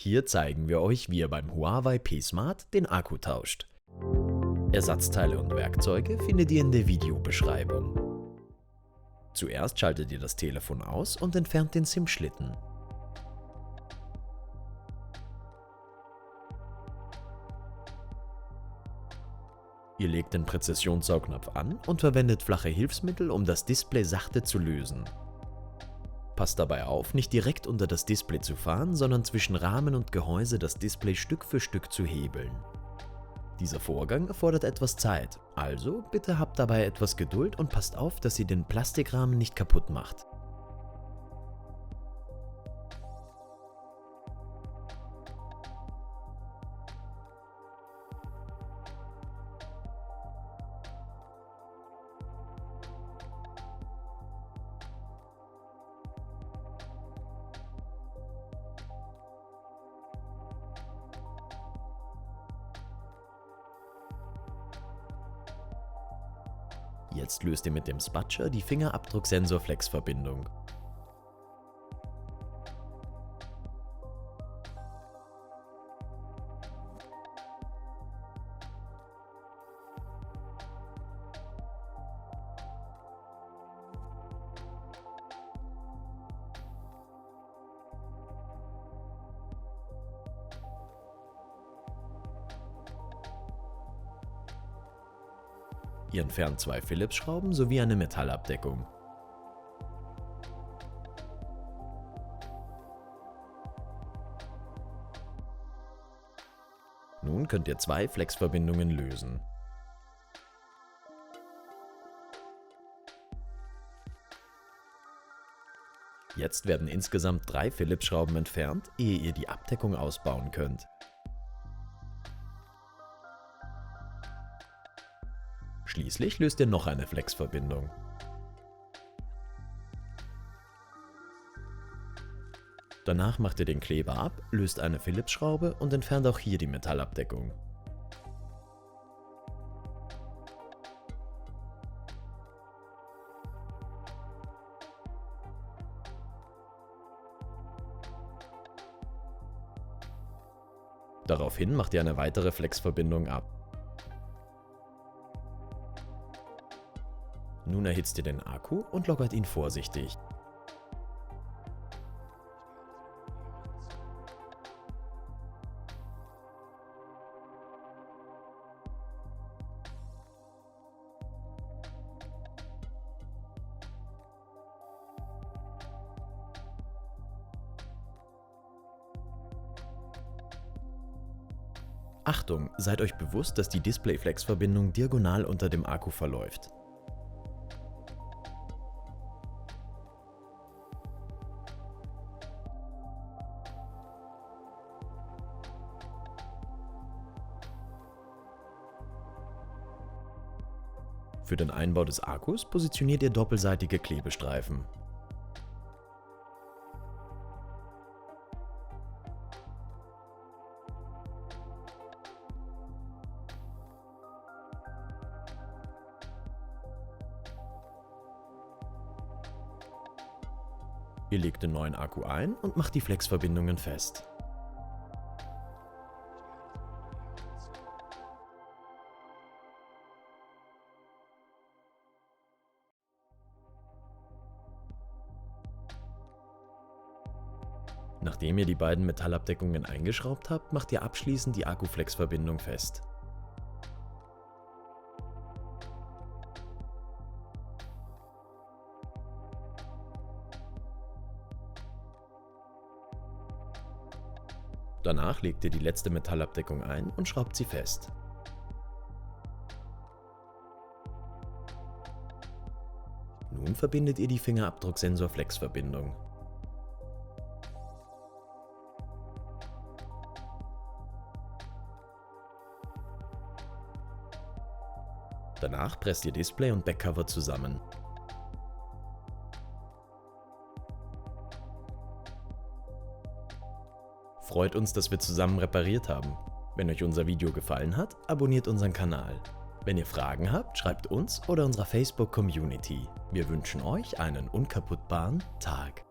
Hier zeigen wir euch, wie ihr beim Huawei P-Smart den Akku tauscht. Ersatzteile und Werkzeuge findet ihr in der Videobeschreibung. Zuerst schaltet ihr das Telefon aus und entfernt den SIM-Schlitten. Ihr legt den Präzisionssaugnapf an und verwendet flache Hilfsmittel, um das Display sachte zu lösen. Passt dabei auf, nicht direkt unter das Display zu fahren, sondern zwischen Rahmen und Gehäuse das Display Stück für Stück zu hebeln. Dieser Vorgang erfordert etwas Zeit, also bitte habt dabei etwas Geduld und passt auf, dass ihr den Plastikrahmen nicht kaputt macht. Jetzt löst ihr mit dem Spatscher die Fingerabdrucksensor-Flex-Verbindung. Ihr entfernt 2 Phillips-Schrauben sowie eine Metallabdeckung. Nun könnt ihr 2 Flex-Verbindungen lösen. Jetzt werden insgesamt 3 Phillips-Schrauben entfernt, ehe ihr die Abdeckung ausbauen könnt. Schließlich löst ihr noch eine Flex-Verbindung. Danach macht ihr den Kleber ab, löst eine Phillips-Schraube und entfernt auch hier die Metallabdeckung. Daraufhin macht ihr eine weitere Flex-Verbindung ab. Nun erhitzt ihr den Akku und lockert ihn vorsichtig. Achtung, seid euch bewusst, dass die Display-Flex-Verbindung diagonal unter dem Akku verläuft. Für den Einbau des Akkus positioniert ihr doppelseitige Klebestreifen. Ihr legt den neuen Akku ein und macht die Flex-Verbindungen fest. Nachdem ihr die beiden Metallabdeckungen eingeschraubt habt, macht ihr abschließend die Akku-Flex-Verbindung fest. Danach legt ihr die letzte Metallabdeckung ein und schraubt sie fest. Nun verbindet ihr die Fingerabdrucksensor-Flex-Verbindung. Danach presst ihr Display und Backcover zusammen. Freut uns, dass wir zusammen repariert haben. Wenn euch unser Video gefallen hat, abonniert unseren Kanal. Wenn ihr Fragen habt, schreibt uns oder unserer Facebook-Community. Wir wünschen euch einen unkaputtbaren Tag.